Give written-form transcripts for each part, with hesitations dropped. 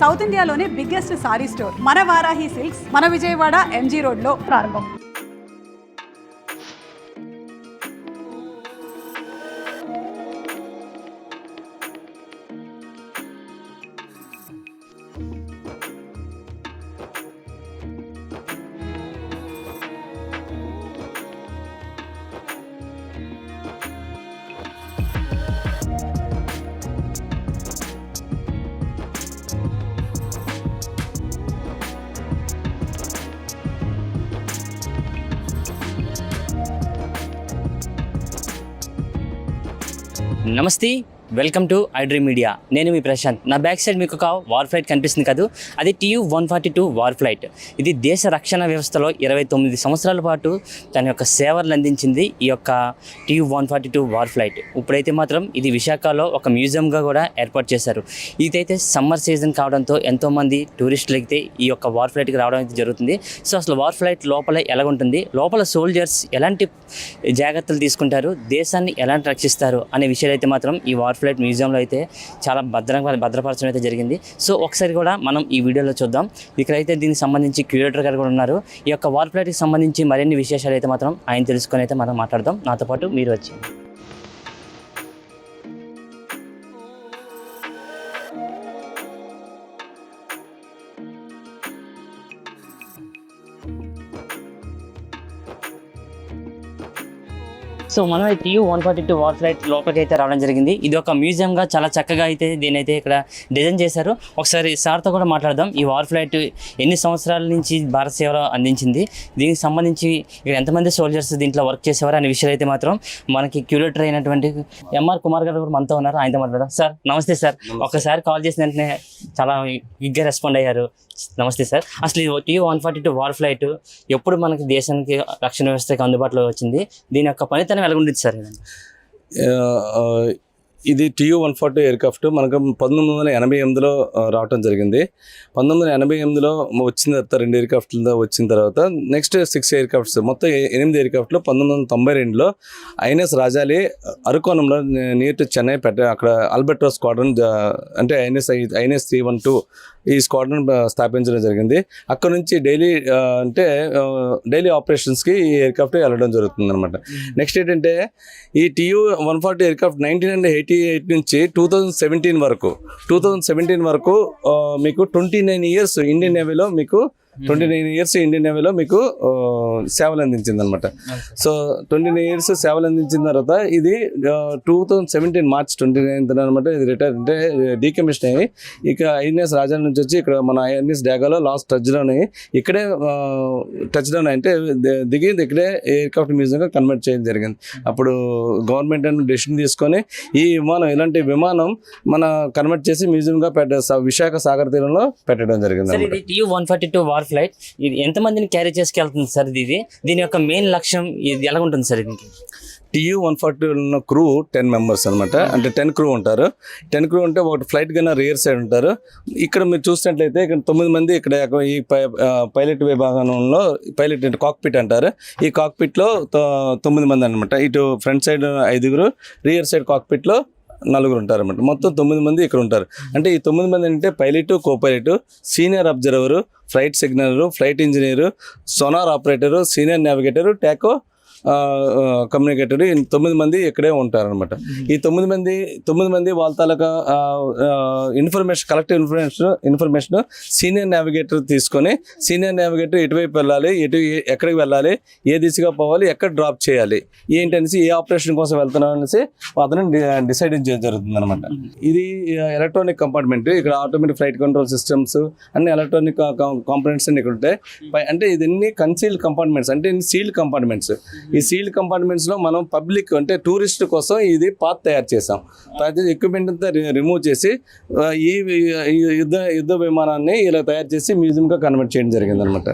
South ఇండియాలోనే biggest sorry store మన Varahi silks మన విజయవాడ ఎంజీ రోడ్లో ప్రారంభం. నమస్తే, వెల్కమ్ టు ఐడ్రీమ్ మీడియా. నేను మీ ప్రశాంత్. నా బ్యాక్ సైడ్ మీకు ఒక వార్ ఫ్లైట్ కనిపిస్తుంది కదా, అది TU-142 వార్ ఫ్లైట్. ఇది దేశ రక్షణ వ్యవస్థలో 29 సంవత్సరాల పాటు తన యొక్క సేవలను అందించింది ఈ యొక్క TU-142 వార్ ఫ్లైట్. ఇప్పుడైతే మాత్రం ఇది విశాఖలో ఒక మ్యూజియంగా కూడా ఏర్పాటు చేశారు. ఇదైతే సమ్మర్ సీజన్ కావడంతో ఎంతోమంది టూరిస్టులు అయితే ఈ యొక్క వార్ ఫ్లైట్కి రావడం అయితే జరుగుతుంది. సో అసలు వార్ ఫ్లైట్ లోపల ఎలా ఉంటుంది, లోపల సోల్జర్స్ ఎలాంటి జాగ్రత్తలు తీసుకుంటారు, దేశాన్ని ఎలాంటి రక్షిస్తారు అనే విషయాలు అయితే మాత్రం ఈ వార్ ఫ్లైట్ మ్యూజియంలో అయితే చాలా భద్రపరచడం అయితే జరిగింది. సో ఒకసారి కూడా మనం ఈ వీడియోలో చూద్దాం. ఇక్కడైతే దీనికి సంబంధించి క్యూరేటర్ గారు కూడా ఉన్నారు. ఈ యొక్క వార్ ఫ్లైట్కి సంబంధించి మరిన్ని విశేషాలు అయితే మాత్రం ఆయన తెలుసుకొని అయితే మనం మాట్లాడదాం. నాతో పాటు మీరు వచ్చి సో మనం TU-142 వార్ ఫ్లైట్ లోపలికి అయితే రావడం జరిగింది. ఇది ఒక మ్యూజియంగా చాలా చక్కగా అయితే దీని అయితే ఇక్కడ డిజైన్ చేశారు. ఒకసారి సార్తో కూడా మాట్లాడదాం. ఈ వార్ ఫ్లైట్ ఎన్ని సంవత్సరాల నుంచి భారత సేవలో అందించింది, దీనికి సంబంధించి ఇక్కడ ఎంతమంది సోల్జర్స్ దీంట్లో వర్క్ చేసేవారు అనే విషయాలు అయితే మాత్రం మనకి క్యూరేటర్ అయినటువంటి ఎంఆర్ కుమార్ గారు కూడా మనతో ఉన్నారు. ఆయనతో మాట్లాడదాం. సార్ నమస్తే సార్. ఒకసారి కాల్ చేసిన వెంటనే చాలా క్విక్గా రెస్పాండ్ అయ్యారు. నమస్తే సార్. అసలు TU-142 వార్ ఫ్లైట్ ఎప్పుడు మనకి దేశానికి రక్షణ వ్యవస్థకి అందుబాటులో వచ్చింది, దీని యొక్క పనితనం ఎలా ఉండేది సార్? ఇది TU-142 ఎయిర్క్రాఫ్ట్ మనకు 1988లో రావటం జరిగింది. 1988లో వచ్చిన తర్వాత 2 ఎయిర్క్రాఫ్ట్లు వచ్చిన తర్వాత నెక్స్ట్ 6 ఎయిర్క్రాఫ్ట్స్ మొత్తం 8 ఎయిర్క్రాఫ్ట్లు 1992లో INS Rajali అరకోణంలో near to Chennai అక్కడ ఆల్బర్టో స్క్వాడ్రన్ అంటే ఐఎన్ఎస్ 312 ఈ స్క్వాడ్రన్ స్థాపించడం జరిగింది. అక్కడ నుంచి డైలీ ఆపరేషన్స్కి ఈ ఎయిర్క్రాఫ్ట్ వెళ్ళడం జరుగుతుంది అనమాట. నెక్స్ట్ ఏంటంటే ఈ TU-142 ఎయిర్క్రాఫ్ట్ 1988 నుంచి 2017 వరకు మీకు 29 ఇయర్స్ ఇండియన్ నేవీలో మీకు 29 ఇయర్స్ ఇండియన్ నేవీలో మీకు సేవలు అందించింది అనమాట. సో 29 ఇయర్స్ సేవలు అందించిన తర్వాత ఇది 2017 మార్చ్ 29 అనమాట ఇది రిటైర్ అంటే డీకమిషన్ అయ్యి ఇక ఐఎన్ఎస్ రాజా నుంచి వచ్చి ఇక్కడ మన ఐఎన్ఎస్ డాగాలో లాస్ట్ టచ్ డౌన్ అయ్యి ఇక్కడే అంటే దిగి ఇక్కడే ఎయిర్క్రాఫ్ట్ మ్యూజియంగా కన్వర్ట్ చేయడం జరిగింది. అప్పుడు గవర్నమెంట్ అని డెసిషన్ తీసుకొని ఈ ఇలాంటి విమానం మన కన్వర్ట్ చేసి మ్యూజియంగా విశాఖ సాగర్ తీరంలో పెట్టడం జరిగింది. TU-142 వార్ ఫ్లైట్ ఇది ఎంతమందిని క్యారీ చేసుకెళ్తుంది సార్? దీని యొక్క మెయిన్ లక్ష్యం ఇది ఎలా ఉంటుంది సార్? దీనికి TU-142 క్రూ 10 మెంబర్స్ అనమాట. అంటే 10 క్రూ ఉంటారు. 10 క్రూ ఉంటే ఒకటి ఫ్లైట్ కన్నా రియర్ సైడ్ ఉంటారు. ఇక్కడ మీరు చూసినట్లయితే ఇక్కడ 9 మంది ఇక్కడ ఈ పైలట్ విభాగంలో పైలట్ కాక్పిట్ అంటారు. ఈ కాక్పిట్లో 9 మంది అనమాట. ఇటు ఫ్రంట్ సైడ్ 5, రియర్ సైడ్ కాక్పిట్లో 4 ఉంటారు అనమాట. మొత్తం 9 మంది ఇక్కడ ఉంటారు. అంటే ఈ 9 మంది అంటే pilot, copilot, senior observer, flight signaller, flight engineer, sonar operator, senior navigator, TACCO communicator, 9 మంది ఇక్కడే ఉంటారనమాట. ఈ 9 మంది వాళ్ళ తాలూకా information collective information senior navigator తీసుకొని సీనియర్ నావిగేటర్ ఎటువైపు వెళ్ళాలి, ఎక్కడికి వెళ్ళాలి, ఏ దిశగా పోవాలి, ఎక్కడ డ్రాప్ చేయాలి, ఏంటనేసి ఏ ఆపరేషన్ కోసం వెళ్తున్నాం అనేసి అతను డిసైడ్ చేయడం జరుగుతుంది అనమాట. ఇది ఎలక్ట్రానిక్ కంపార్ట్మెంట్. ఇక్కడ ఆటోమేటిక్ ఫ్లైట్ కంట్రోల్ సిస్టమ్స్ అన్ని ఎలక్ట్రానిక్ కాంపోనెంట్స్ అన్ని ఇక్కడ ఉంటాయి. అంటే ఇదన్నీ కన్సీల్డ్ కంపార్ట్మెంట్స్, అంటే సీల్డ్ కంపార్ట్మెంట్స్. ఈ సీల్డ్ కంపార్ట్మెంట్స్లో మనం పబ్లిక్ అంటే టూరిస్ట్ కోసం ఇది పాత్ తయారు చేసాం. ఎక్విప్మెంట్ అంతా రిమూవ్ చేసి ఈ యుద్ధ విమానాన్ని ఇలా తయారు చేసి మ్యూజియంగా కన్వర్ట్ చేయడం జరిగింది అనమాట.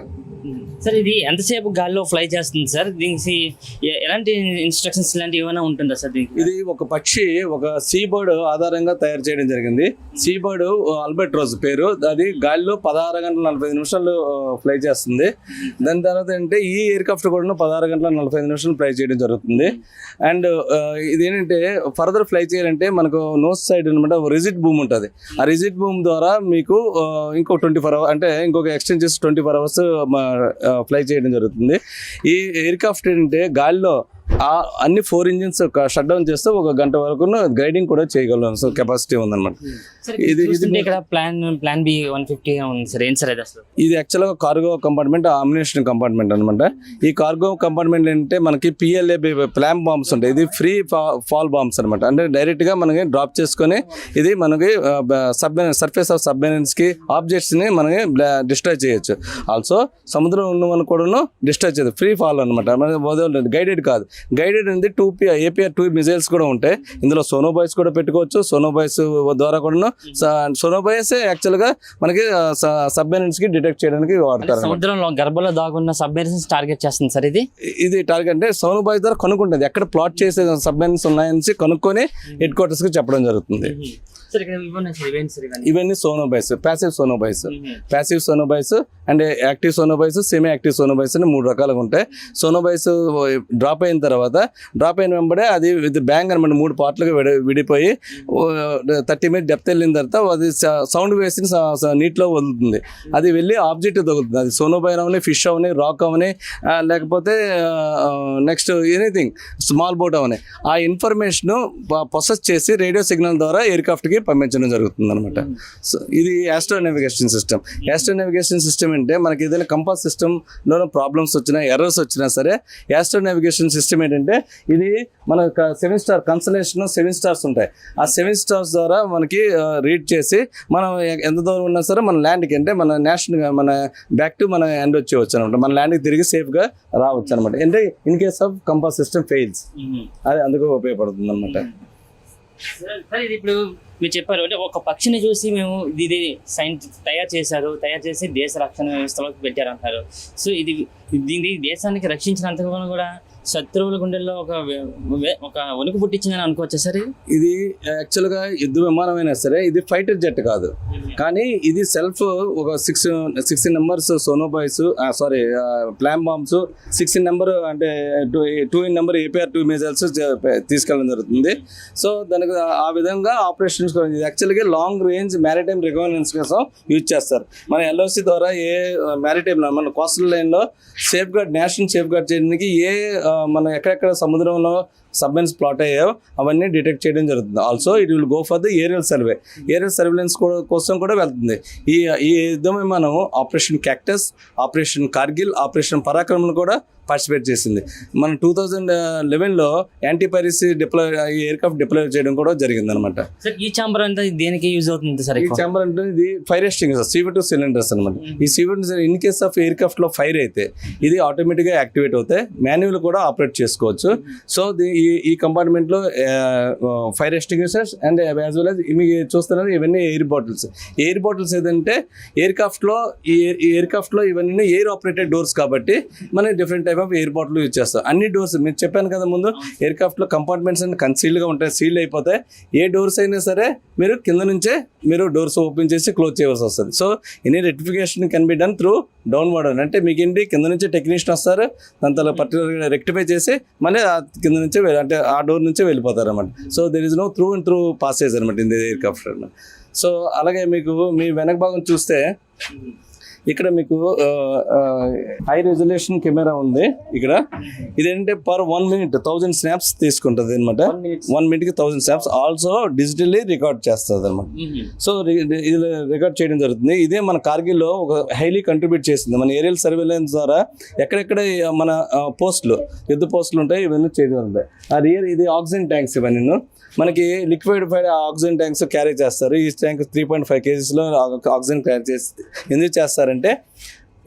సార్ ఇది ఎంతసేపు గాల్లో ఫ్లై చేస్తుంది సార్? దీనికి ఎలాంటి ఇన్స్ట్రక్షన్స్ ఇలాంటివి ఏమైనా ఉంటుందా సార్ దీనికి? ఇది ఒక పక్షి, ఒక సీ బర్డ్ ఆధారంగా తయారు చేయడం జరిగింది. సీ బర్డ్ ఆల్బర్ట్రోజ్ పేరు. అది గాలిలో 16 గంటల 45 నిమిషాలు ఫ్లై చేస్తుంది. దాని తర్వాత ఏంటంటే ఈ ఎయిర్ క్రాఫ్ట్ కూడా 16 గంటల 45 నిమిషాలు ఫ్లై చేయడం జరుగుతుంది. అండ్ ఇదేంటంటే ఫర్దర్ ఫ్లై చేయాలంటే మనకు నోస్ సైడ్ అనమాట రిజిడ్ బూమ్ ఉంటుంది. ఆ రిజిడ్ బూమ్ ద్వారా మీకు ఇంకో 24 hours అంటే ఇంకొక ఎక్స్టెండ్ చేసి 24 hours ఫ్లై చేయడం జరుగుతుంది. ఈ ఎయిర్ క్రాఫ్ట్ ఏంటంటే గాలిలో అన్ని 4 ఇంజిన్స్ షట్ డౌన్ చేస్తే 1 గంట వరకు గైడింగ్ కూడా చేయగలం. సో కెపాసిటీ ఉందన్నమాట. ఇది ఇక్కడ ప్లాన్ బి 150 ఉంది సార్. ఏం సార్ ఇది అసలు? ఇది యాక్చువల్గా కార్గో కంపార్ట్మెంట్, అమ్యునేషన్ కంపార్ట్మెంట్ అనమాట. ఈ కార్గో కంపార్ట్మెంట్ ఏంటంటే మనకి PLA ప్లామ్ బాంబ్స్ ఉంటాయి. ఇది ఫ్రీ ఫాల్ బాంబ్స్ అనమాట. అంటే డైరెక్ట్గా మనకి డ్రాప్ చేసుకొని ఇది మనకి సర్ఫేస్ ఆఫ్ సబ్మెరైన్స్ కి ఆబ్జెక్ట్స్ ని మనకి డిస్ట్రాయ్ చేయొచ్చు. ఆల్సో సముద్రం ఉన్న వాళ్ళు కూడా డిస్ట్రాయ్ చేయదు. ఫ్రీ ఫాల్ అనమాట. గైడెడ్ కాదు. గైడెడ్ అనేది APR-2 మిజైల్స్ కూడా ఉంటాయి. ఇందులో సోనోబాయ్స్ కూడా పెట్టుకోవచ్చు. సోనోబాయ్స్ ద్వారా కూడా సోనోబాయ్స్ యాక్చువల్గా మనకి సబ్మెరైన్స్ కి డిటెక్ట్ చేయడానికి వాడతారు. సముద్రంలో గర్భంలో దాగున్న సబ్మెరైన్స్ టార్గెట్ చేస్తుంది సార్ ఇది టార్గెట్ అంటే సోనోబాయ్స్ ద్వారా కనుక్కుంటుంది ఎక్కడ ప్లాట్ చేసే సబ్మెరైన్స్ ఉన్నాయని కనుక్కొని హెడ్ క్వార్టర్స్ కి చెప్పడం జరుగుతుంది. ఇవన్నీ sonobuoys, passive sonobuoys and active sonobuoys, semi active sonobuoys అని 3 రకాలుగా ఉంటాయి. సోనోబాయ్స్ డ్రాప్ అయిన వెంబడే అది విత్ బ్యాంగ్ అనమాట 3 పార్ట్లుగా విడిపోయి 30 మీటర్ డెప్త్ వెళ్ళిన తర్వాత అది సౌండ్ వేసి నీటిలో వదులుతుంది. అది వెళ్ళి ఆబ్జెక్ట్ తగులుతుంది. అది సోనోబాయ్ అవని, ఫిష్ అవని, రాక్ అవని, లేకపోతే నెక్స్ట్ ఎనీథింగ్ స్మాల్ బోట్ అవని ఆ ఇన్ఫర్మేషన్ ప్రొసెస్ చేసి రేడియో సిగ్నల్ ద్వారా ఎయిర్ క్రాఫ్ట్కి పంపించడం జరుగుతుంది అనమాట. సో ఇది ఆస్ట్రో నావిగేషన్ సిస్టమ్ అంటే మనకి ఏదైనా కంపాస్ సిస్టంలో ప్రాబ్లమ్స్ వచ్చినా, ఎర్రర్స్ వచ్చినా సరే ఆస్ట్రో నావిగేషన్ సిస్టమ్ ఏంటంటే ఇది మన 7 స్టార్ కన్సలేషన్ 7 స్టార్స్ ఉంటాయి. ఆ 7 స్టార్స్ ద్వారా మనకి రీడ్ చేసి మనం ఎంత దూరం ఉన్నా సరే మన ల్యాండ్కి అంటే మన మన బ్యాక్ టు మన ఎండ్ వచ్చేవచ్చు అనమాట. మన ల్యాండ్కి తిరిగి సేఫ్గా రావచ్చు అనమాట. అంటే in case of compass system fails అది అందుకు ఉపయోగపడుతుంది అనమాట. ఇది ఇప్పుడు మీరు చెప్పారు అంటే ఒక పక్షిని చూసి మేము ఇది తయారు చేసి దేశ రక్షణ వ్యవస్థలోకి పెట్టారంటారు. సో ఇది దీన్ని దేశానికి రక్షించినంతగా కూడా శత్రువుల గుండెల్లో ఒక వణుకు పుట్టించిందని అనుకోవచ్చా సార్? ఇది యాక్చువల్గా యుద్ధ విమానమైనా సరే ఇది ఫైటర్ జెట్ కాదు, కానీ ఇది సెల్ఫ్ ఒక 16 నెంబర్స్ సోనోబాయ్స్ ప్లామ్ బాంబ్స్ 16 నెంబర్ అంటే 2 నెంబర్ APR-2 మిజైల్స్ తీసుకెళ్ళడం జరుగుతుంది. సో దానికి ఆ విధంగా ఆపరేషన్స్ యాక్చువల్గా లాంగ్ రేంజ్ మ్యారిటైమ్ రికగ్నైజెన్స్ కోసం యూజ్ చేస్తారు. మన LOC ద్వారా ఏ మ్యారిటైమ్ మన కోస్టల్ లైన్లో నేషనల్ సేఫ్ గార్డ్ చేయడానికి మన ఎక్కడెక్కడ సముద్రంలో సబ్మెరైన్స్ ప్లాట్ అయ్యాయో అవన్నీ డిటెక్ట్ చేయడం జరుగుతుంది. Also it will go for the aerial surveillance కోసం కూడా వెళ్తుంది. ఈ యుద్ధం మనం operation Cactus, operation Kargil, operation పరాక్రమం కూడా పార్టిసిపేట్ చేసింది. మనం 2011లో anti piracy aircraft deploy చేయడం కూడా జరిగింది అనమాట. ఈ చాంబర్ అంటే దేనికి యూజ్ అవుతుంది సార్? ఈ చాంబర్ అంటే ఇది ఫైర్ ఎక్స్టింగ్విషర్ CV2 సిలిండర్స్ అనమాట. ఈ CV2 in case of air craft లో ఫైర్ అయితే ఇది ఆటోమేటిక్గా యాక్టివేట్ అవుతాయి. మాన్యువల్ కూడా ఆపరేట్ చేసుకోవచ్చు. సో ఈ కంపార్ట్మెంట్ లో fire extinguishers and as well as మీకు చూస్తున్నారు ఇవన్నీ ఎయిర్ బాటిల్స్ ఏదంటే ఎయిర్ క్రాఫ్ట్ లో ఇవన్నీ ఎయిర్ ఆపరేటెడ్ డోర్స్ కాబట్టి మన different type of air bottle use చేస్తాం. అన్ని డోర్స్ మీరు చెప్పాను కదా ముందు, ఎయిర్ క్రాఫ్ట్ లో కంపార్ట్మెంట్స్ అన్ని కన్సీల్డ్గా ఉంటాయి, సీల్డ్ అయిపోతాయి. ఏ డోర్స్ అయినా సరే మీరు కింద నుంచే మీరు డోర్స్ ఓపెన్ చేసి క్లోజ్ చేయవలసి వస్తుంది. So any rectification can be done through downward. అంటే మీకు ఏంటి కింద నుంచి టెక్నీషియన్ వస్తారు, దాంతో పర్టికులర్గా రెక్టిఫై చేసి మళ్ళీ కింద నుంచే అంటే ఆ డోర్ నుంచే వెళ్ళిపోతారు అనమాట. So there is no through passage అనమాట in the aircraft. So అలాగే మీకు మీ వెనక భాగం చూస్తే ఇక్కడ మీకు హై రెజల్యూషన్ కెమెరా ఉంది. ఇక్కడ ఇదేంటంటే పర్ 1 minute 1000 snaps తీసుకుంటుంది అనమాట. 1 minute 1000 snaps also digitally record చేస్తుంది అనమాట. సో ఇది రికార్డ్ చేయడం జరుగుతుంది. ఇదే మన కార్గిల్లో ఒక హైలీ కంట్రిబ్యూట్ చేసింది. మన ఏరియల్ సర్వేలెన్స్ ద్వారా ఎక్కడెక్కడ మన యుద్ధ పోస్టులు ఉంటాయి ఇవన్నీ చేయడం ఉంటాయి. ఇది ఆక్సిజన్ ట్యాంక్స్ ఇవన్నీ మనకి లిక్విడ్ ఆక్సిజన్ ట్యాంక్స్ క్యారీ చేస్తారు. ఈ ట్యాంక్ 3.5 kgs ఆక్సిజన్ క్యారీ చేసి ఎందుకు చేస్తారంటే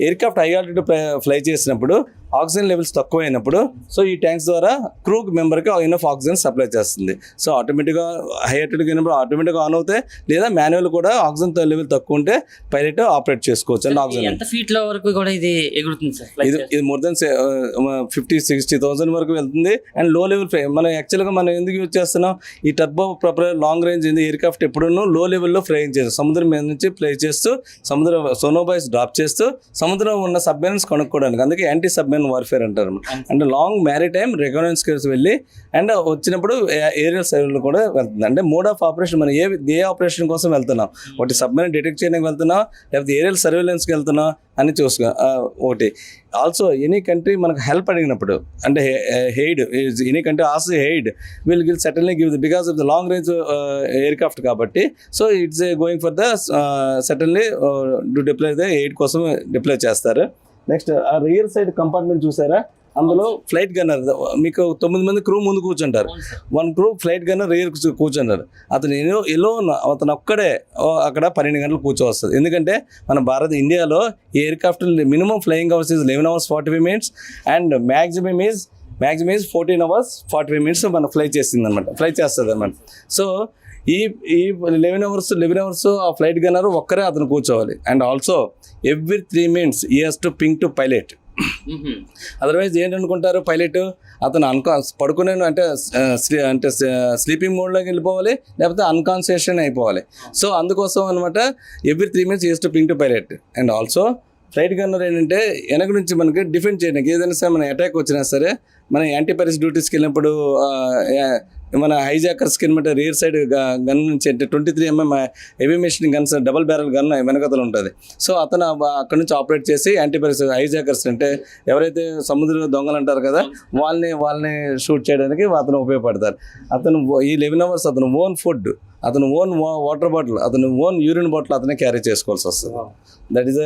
air craft high altitude fly చేసినప్పుడు ఆక్సిజన్ లెవెల్స్ తక్కువైనప్పుడు సో ఈ ట్యాంక్స్ ద్వారా క్రూ మెంబర్కి ఇనఫ్ ఆక్సిజన్ సప్లై చేస్తుంది. సో ఆటోమేటిక్గా హై అటెడ్కి అయినప్పుడు ఆటోమేటిక్గా ఆన్ అవుతాయి, లేదా మాన్యువల్ కూడా ఆక్సిజన్ లెవెల్ తక్కువ ఉంటే పైలట్ ఆపరేట్ చేసుకోవచ్చు అండి. ఆక్సిజన్ ఎంత ఫీట్ల వరకు కూడా ఇది ఎగురుతుంది సార్? ఇది మోర్ దెన్ 50,000-60,000 వరకు వెళ్తుంది. అండ్ లో లెవెల్ ఫ్లై మనం యాక్చువల్గా మనం ఎందుకు యూజ్ చేస్తున్నాం, ఈ turbo propeller long range aircraft ఎప్పుడూ లో లెవెల్లో ఫ్లైయింగ్ చేస్తాం. సముద్రం మీద నుంచి ఫ్లై చేస్తూ సముద్రం సోనోబాయ్స్ డ్రాప్ చేస్తూ సముద్రం ఉన్న సబ్మెరైన్స్ కనుక్కోవడానికి, అందుకే యాంటీ సబ్మెరైన్ వార్ఫేర్ అంటారు. అంటే లాంగ్ మ్యారిటైమ్ రికగ్నైన్స్ వెళ్ళి అండ్ వచ్చినప్పుడు ఏరియల్ సర్వేలో కూడా వెళ్తుంది. అంటే మోడ్ ఆఫ్ ఆపరేషన్ మనం ఏ ఆపరేషన్ కోసం వెళ్తున్నాం, ఒకటి సబ్మెరైన్ డిటెక్ట్ చేయడానికి వెళ్తున్నాం, లేకపోతే ఏరియల్ సర్వేలెన్స్కి వెళ్తున్నాం అని చూసుకో. ఒకటి ఆల్సో ఎనీ కంట్రీ మనకు హెల్ప్ అడిగినప్పుడు, అంటే హెయిడ్ ఎనీ కంట్రీ ఆస్ aid will certainly give because of the long range aircraft కాబట్టి. So it's going for the certainly to deploy the aid కోసం డిప్లాయ్ చేస్తారు. నెక్స్ట్ ఆ రియర్ సైడ్ కంపార్ట్మెంట్ చూసారా, అందులో ఫ్లైట్ గన్నర్ మీకు 9 మంది క్రూ ముందు కూర్చుంటారు, 1 క్రూ ఫ్లైట్ గన్నర్ రియర్ కూర్చుంటారు. అతను అతను ఒక్కడే అక్కడ 12 గంటలు కూర్చోవస్తుంది. ఎందుకంటే మన ఇండియాలో ఈ aircraft minimum flying hours is 11 hours 45 minutes and maximum is 14 hours 45 minutes మన ఫ్లై చేస్తుంది అనమాట. సో ఈ 11 hours ఆ ఫ్లైట్ గన్నర్ ఒక్కరే అతను కూర్చోవాలి. And also every 3 minutes he has to ping to pilot. Otherwise ఏంటనుకుంటారు, పైలట్ అతను పడుకునే అంటే స్లీపింగ్ మోడ్లోకి వెళ్ళిపోవాలి, లేకపోతే అన్కాన్షియస్ అయిపోవాలి. సో అందుకోసం అనమాట every 3 minutes is to ping to pilot. And also flight gunner ఏంటంటే వెనక నుంచి మనకి డిఫెండ్ చేయడానికి, ఏదైనా సరే మన అటాక్ వచ్చినా సరే మన యాంటీపైరసీ డ్యూటీస్కి వెళ్ళినప్పుడు మన హైజాకర్స్కి అనమాట రియర్ సైడ్ గన్ నుంచి అంటే 23mm heavy machine guns double barrel gun వెనకతలు ఉంటుంది. సో అతను అక్కడ నుంచి ఆపరేట్ చేసి యాంటీపైరసీ హైజాకర్స్ అంటే ఎవరైతే సముద్రంలో దొంగలు అంటారు కదా వాళ్ళని షూట్ చేయడానికి అతను ఉపయోగపడతారు. అతను ఈ 11 hours అతను ఓన్ ఫుడ్, అతను ఓన్ వాటర్ బాటిల్, అతను ఓన్ యూరిన్ బాటిల్ అతనే క్యారీ చేసుకోవాల్సి వస్తుంది. That is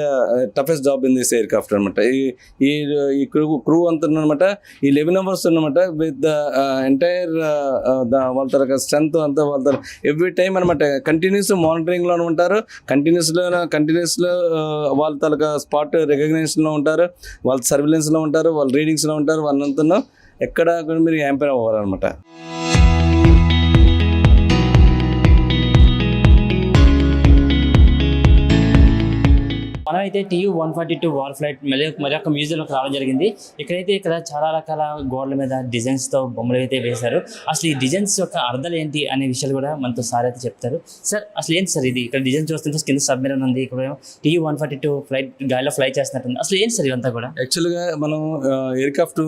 toughest job in this aircraft అనమాట. ఈ క్రూ అంతా అనమాట ఈ 11 hours అనమాట విత్ ద ఎంటైర్ వాళ్ళ తరగ స్ట్రెంత్ అంతా వాళ్ళ ఎవ్రీ టైం అనమాట కంటిన్యూస్ మానిటరింగ్లో ఉంటారు, కంటిన్యూస్లో వాళ్ళ తరగ స్పాట్ రికగ్నైజేషన్లో ఉంటారు, వాళ్ళ సర్విలెన్స్లో ఉంటారు, వాళ్ళ రీడింగ్స్లో ఉంటారు. వాళ్ళంతా ఎక్కడ మీరు యాంపైర్ అవ్వాలన్నమాట. మనమైతే TU-142 వార్ ఫ్లైట్ మరొక మ్యూజియంలోకి రావడం జరిగింది. ఇక్కడ చాలా రకాల గోడల మీద డిజైన్స్తో బొమ్మలు అయితే వేశారు. అసలు ఈ డిజైన్స్ యొక్క అర్థాలు ఏంటి అనే విషయాలు కూడా మనతో సార్ అయితే చెప్తారు. సార్ అసలు ఏంటి సార్ ఇది? ఇక్కడ డిజైన్ చూస్తుంటే కింద సబ్మెరైన్ ఉంది, ఇక్కడ TU-142 ఫ్లైట్ గాలిలో ఫ్లై చేస్తున్నట్టుంది. అసలు ఏంటి సార్ ఇదంతా కూడా? యాక్చువల్గా మనం ఎయిర్క్రాఫ్ట్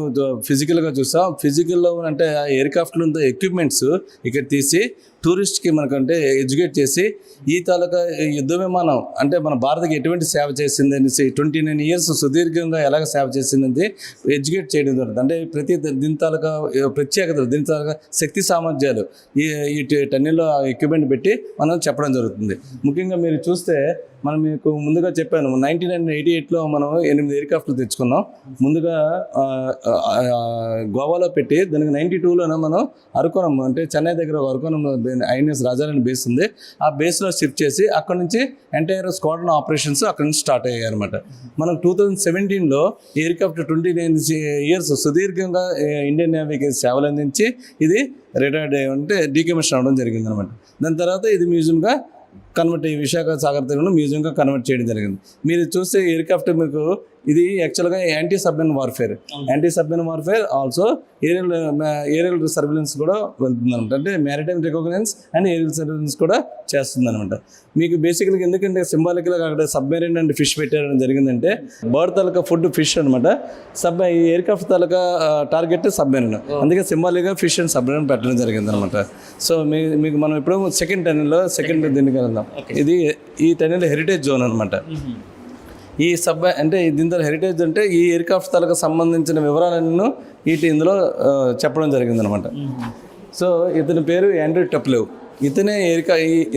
ఫిజికల్గా చూస్తాం. ఫిజికల్లో అంటే ఎయిర్క్రాఫ్ట్లో ఉన్న ఎక్విప్మెంట్స్ ఇక్కడ తీసి టూరిస్ట్కి మనకంటే ఎడ్యుకేట్ చేసి ఈ తాలూకా యుద్ధ విమానం అంటే మన భారత్కి ఎటువంటి సేవ చేసింది అనేసి 29 years సుదీర్ఘంగా ఎలాగ సేవ చేసింది ఎడ్యుకేట్ చేయడం జరుగుతుంది. అంటే దీని తాలూకా ప్రత్యేకతలు, దీని తాలూకా శక్తి సామర్థ్యాలు ఈ టన్నెల్లో ఎక్విప్మెంట్ పెట్టి మనం చెప్పడం జరుగుతుంది. ముఖ్యంగా మీరు చూస్తే మనం మీకు ముందుగా చెప్పాను 1988లో మనం 8 ఎయిర్క్రాఫ్ట్లు తెచ్చుకున్నాం. ముందుగా గోవాలో పెట్టి దానికి 92లోనే మనం అరకోణం అంటే చెన్నై దగ్గర అరకోణం INS రాజారాణి బేస్ ఉంది, ఆ బేస్లో షిఫ్ట్ చేసి అక్కడ నుంచి ఎంటైర్ స్క్వాడ్రన్ ఆపరేషన్స్ అక్కడ నుంచి స్టార్ట్ అయ్యాయి అనమాట. మనం 2017లో ఎయిర్క్రాఫ్ట్ 29 years సుదీర్ఘంగా ఇండియన్ నేవీకి సేవలు అందించి ఇది రిటైర్డ్ అంటే డీకమిషన్ అవ్వడం జరిగింది అనమాట. దాని తర్వాత ఇది మ్యూజియంగా కన్వర్ట్ అయ్యి విశాఖ సాగర్ తీరంలో మ్యూజియంగా కన్వర్ట్ చేయడం జరిగింది. మీరు చూస్తే ఎయిర్క్రాఫ్ట్ మీకు ఇది యాక్చువల్గా anti submarine warfare also aerial surveillance కూడా వెళ్తుంది అనమాట. అంటే maritime reconnaissance and aerial surveillance కూడా చేస్తుంది అనమాట. మీకు బేసికల్గా ఎందుకంటే సింబాలిక్గా అక్కడ సబ్మెరైన్ అండ్ ఫిష్ పెట్టడం జరిగిందంటే బర్డ్ తాలూకా ఫుడ్ ఫిష్ అనమాట. ఈ ఎయిర్క్రాఫ్ట్ తాలూకా టార్గెట్ సబ్మెరైన్, అందుకే సింబాలిక్గా ఫిష్ అండ్ సబ్మెరైన్ పెట్టడం జరిగింది అనమాట. సో మీకు మనం ఇప్పుడు సెకండ్ దీనికి వెళ్దాం. ఇది ఈ టన్నెల్ హెరిటేజ్ జోన్ అనమాట. ఈ అంటే దీంతో హెరిటేజ్ అంటే ఈ ఎయిర్క్రాఫ్ట్ తాలూకా సంబంధించిన వివరాలను ఇందులో చెప్పడం జరిగిందనమాట. సో ఇతని పేరు ఆండ్రూ టెప్లెవ్.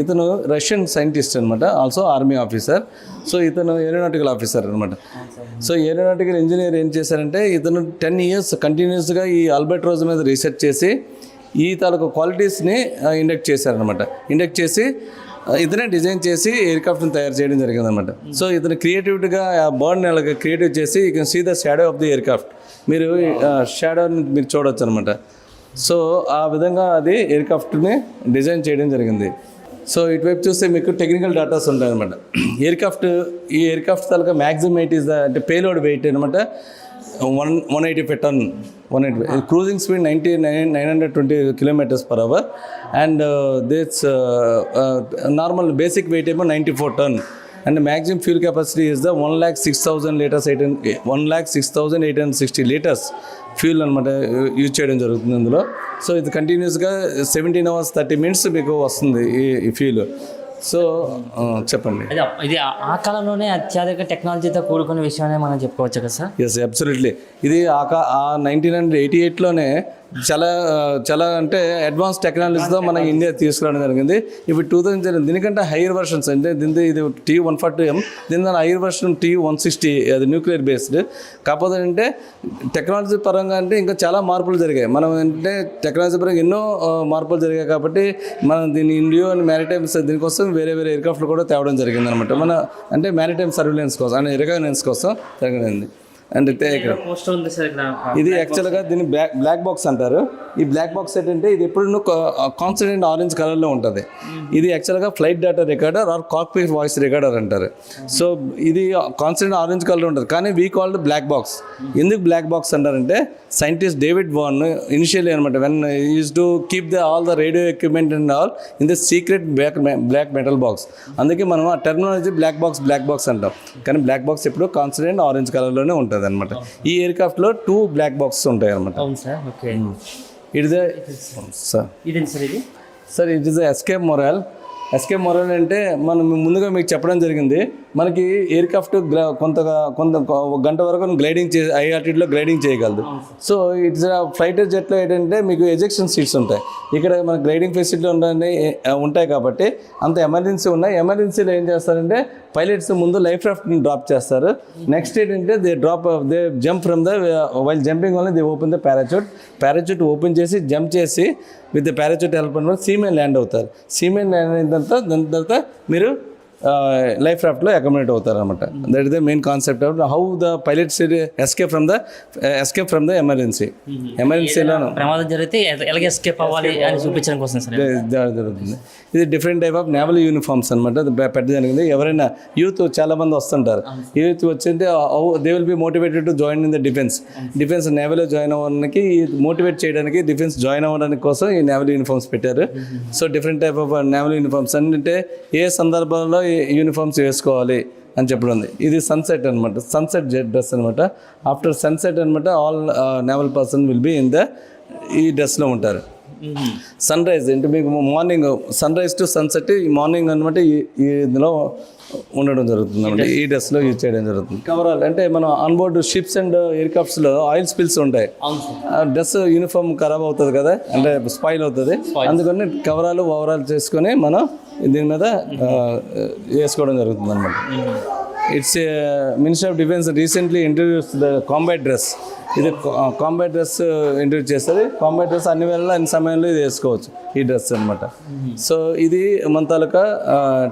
ఇతను రష్యన్ సైంటిస్ట్ అనమాట, ఆల్సో ఆర్మీ ఆఫీసర్. సో ఇతను ఏరోనాటికల్ ఆఫీసర్ అనమాట. సో ఏరోనాటికల్ ఇంజనీర్ ఏం చేశారంటే ఇతను 10 years కంటిన్యూస్గా ఈ ఆల్బర్ట్ రోజ్ మీద రీసెర్చ్ చేసి ఈ తాలూకా క్వాలిటీస్ని ఇండక్ట్ చేశారనమాట. ఇండక్ట్ చేసి ఇతనే డిజైన్ చేసి ఎయిర్క్రాఫ్ట్ని తయారు చేయడం జరిగింది అనమాట. సో ఇతను క్రియేటివిటీగా ఆ బర్డ్ని అలాగే క్రియేటివ్ చేసి you can see the shadow of the aircraft. మీరు షాడోని మీరు చూడవచ్చు అనమాట. సో ఆ విధంగా అది ఎయిర్క్రాఫ్ట్ని డిజైన్ చేయడం జరిగింది. సో ఇటువైపు చూస్తే మీకు టెక్నికల్ డాటాస్ ఉంటాయి అనమాట. ఈ aircraft taluka maximum wait is the అంటే పేలోడ్ వెయిట్ అనమాట 185 ton. 180 cruising speed 920 km/h and this normal basic weight is 94 ton and the maximum fuel capacity is the 106,000 liters 106,860 liters fuel అనమాట use చేయడం జరుగుతుంది అందులో. So ఇది కంటిన్యూస్గా 17 hours 30 minutes మీకు వస్తుంది ఈ ఫ్యూల్. సో చెప్పండి. ఇది ఆ కాలంలోనే అత్యాధునిక టెక్నాలజీతో కూడుకున్న విషయాన్ని మనం చెప్పుకోవచ్చు కదా సార్? Yes, absolutely. ఇది ఆ 1988లోనే చాలా అంటే అడ్వాన్స్ టెక్నాలజీతో మన ఇండియా తీసుకురావడం జరిగింది. ఇప్పుడు 2000 దీనికంటే హైయర్ వర్షన్స్ అంటే దీని ఇది TU-140M, దీని హైయర్ వర్షన్ TU-160, అది న్యూక్లియర్ బేస్డ్. కాకపోతే అంటే టెక్నాలజీ పరంగా అంటే ఇంకా చాలా మార్పులు జరిగాయి. మనం అంటే టెక్నాలజీ పరంగా ఎన్నో మార్పులు జరిగాయి కాబట్టి మనం దీన్ని ఇండియో అండ్ మ్యారిటైమ్స్ దీనికోసం వేరే ఎయిర్క్రాఫ్ట్లు కూడా తేవడం జరిగింది అనమాట. మన అంటే మ్యారిటైమ్ సర్వేలెన్స్ కోసం అంటే రికగ్నెన్స్ కోసం జరిగింది. అంటే ఇది యాక్చువల్గా దీన్ని బ్లాక్ బాక్స్ అంటారు. ఈ బ్లాక్ బాక్స్ ఏంటంటే ఇది ఎప్పుడు కాన్స్టెంట్ ఆరెంజ్ కలర్లో ఉంటుంది. ఇది యాక్చువల్గా flight data recorder or cockpit voice recorder అంటారు. సో ఇది కాన్స్టెంట్ ఆరెంజ్ కలర్ ఉంటుంది కానీ వీ కాల్డ్ బ్లాక్ బాక్స్. ఎందుకు బ్లాక్ బాక్స్ అంటారంటే సైంటిస్ట్ డేవిడ్ వార్న్ ఇనిషియల్లీ అనమాట when use to keep all the radio equipment and all in the secret black metal box. అందుకే మనం ఆ టెర్మినాలజీ బ్లాక్ బాక్స్ అంటాం. కానీ బ్లాక్ బాక్స్ ఎప్పుడు constant orange కలర్లోనే ఉంటుంది అనమాట. ఈ ఎయిర్క్రాఫ్ట్లో 2 బ్లాక్ బాక్సెస్ ఉంటాయి అనమాట. Sir it is escape మొరాల్. Escape మొరాల్ అంటే మనం ముందుగా మీకు చెప్పడం జరిగింది. మనకి ఎయిర్క్రాఫ్ట్ కొంత ఒక గంట వరకు గ్లైడింగ్ హై ఆల్టిట్యూడ్లో గ్లైడింగ్ చేయగలదు. సో ఇట్స్ ఫైటర్ జెట్లో ఏంటంటే మీకు ఎజెక్షన్ సీట్స్ ఉంటాయి. ఇక్కడ మన గ్లైడింగ్ ఫెసిలిటీ ఉంటాయి కాబట్టి అంత ఎమర్జెన్సీ ఉన్నాయి. ఎమర్జెన్సీలో ఏం చేస్తారంటే పైలట్స్ ముందు లైఫ్ రాఫ్ట్ని డ్రాప్ చేస్తారు. నెక్స్ట్ ఏంటంటే they jump from the while jumping వల్ల they open the parachute open చేసి జంప్ చేసి విత్ ద పారాచూట్ హెల్ప్ వల్ల సీమెన్ ల్యాండ్ అవుతారు. సీమెన్ ల్యాండ్ అయిన తర్వాత మీరు లైఫ్ రాఫ్ట్లో అకామిడేట్ అవుతారు అనమాట. That is the main concept of how the pilots escape from the ఎమర్జెన్సీలో ప్రమాదం జరిగితే ఎలాగ ఎస్కేప్ అవ్వాలి అని చూపించడం కోసం జరుగుతుంది. ఇది different type of naval uniforms అనమాట పెట్ట జరిగింది. ఎవరైనా యూత్ చాలా మంది వస్తుంటారు. యూత్ వచ్చింటే they will be motivated to join in the defence నేవల్లో జాయిన్ అవ్వడానికి మోటివేట్ చేయడానికి డిఫెన్స్ జాయిన్ అవ్వడానికి కోసం ఈ నేవల్ యూనిఫామ్స్ పెట్టారు. So different type of naval uniforms అంటే ఏ సందర్భంలో యూనిఫామ్స్ వేసుకోవాలి అని చెప్పడం ఉంది. ఇది సన్సెట్ అనమాట, సన్సెట్ జెట్ డ్రెస్ అనమాట. ఆఫ్టర్ సన్సెట్ అనమాట all naval person will be in the ఈ డ్రెస్లో ఉంటారు. సన్ రైజ్ అంటే మీకు morning sunrise to sunset ఈ మార్నింగ్ అనమాట ఇందులో ఉండడం జరుగుతుంది అనమాట. ఈ డ్రెస్లో యూజ్ చేయడం జరుగుతుంది. కవరాల్ అంటే మనం ఆన్బోర్డ్ షిప్స్ అండ్ ఎయిర్క్రాఫ్ట్స్లో ఆయిల్ స్పిల్స్ ఉంటాయి. డ్రెస్ యూనిఫామ్ ఖరాబ్ అవుతుంది కదా, అంటే స్పాయిల్ అవుతుంది. అందుకని కవరాలు ఓవరాల్ చేసుకొని మనం దీని మీద వేసుకోవడం జరుగుతుంది అనమాట. It's minister of defence recently introduce the combat dress. ఇది కాంబాట్ డ్రెస్ ఇంట్రడ్యూస్ చేస్తుంది. కాంబాట్ డ్రెస్ అన్ని వేళ అన్ని సమయంలో ఇది వేసుకోవచ్చు ఈ డ్రెస్ అనమాట. సో ఇది మన తాలూకా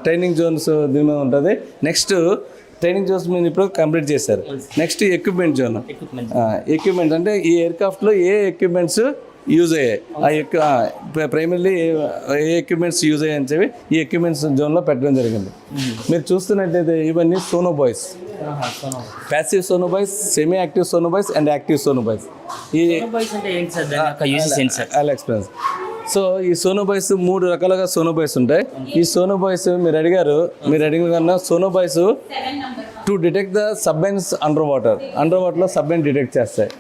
ట్రైనింగ్ జోన్స్ దీని మీద ఉంటుంది. నెక్స్ట్ ట్రైనింగ్ జోన్స్ మీరు ఇప్పుడు కంప్లీట్ చేశారు. Next equipment zone. ఎక్విప్మెంట్ అంటే ఈ ఎయిర్క్రాఫ్ట్లో ఏ ఎక్విప్మెంట్స్ యూజ్ అయ్యాయి, ప్రైమర్లీ ఏ ఎక్విప్మెంట్స్ యూజ్ అయ్యాయని చెప్పి ఈ ఎక్విప్మెంట్స్ జోన్లో పెట్టడం జరిగింది. మీరు చూస్తున్నట్టయితే ఇవన్నీ sonobuoys, passive sonobuoys, semi active sonobuoys and active sonobuoys. ఈ ఎక్స్పీరియన్స్. సో ఈ సోనోబాయ్స్ 3 రకాలుగా సోనోబాయ్స్ ఉంటాయి. ఈ సోనోబాయ్స్ మీరు అడిగిన కన్నా sonobuoys to detect the submarines under వాటర్లో సబ్మెరైన్ డిటెక్ట్ చేస్తాయి.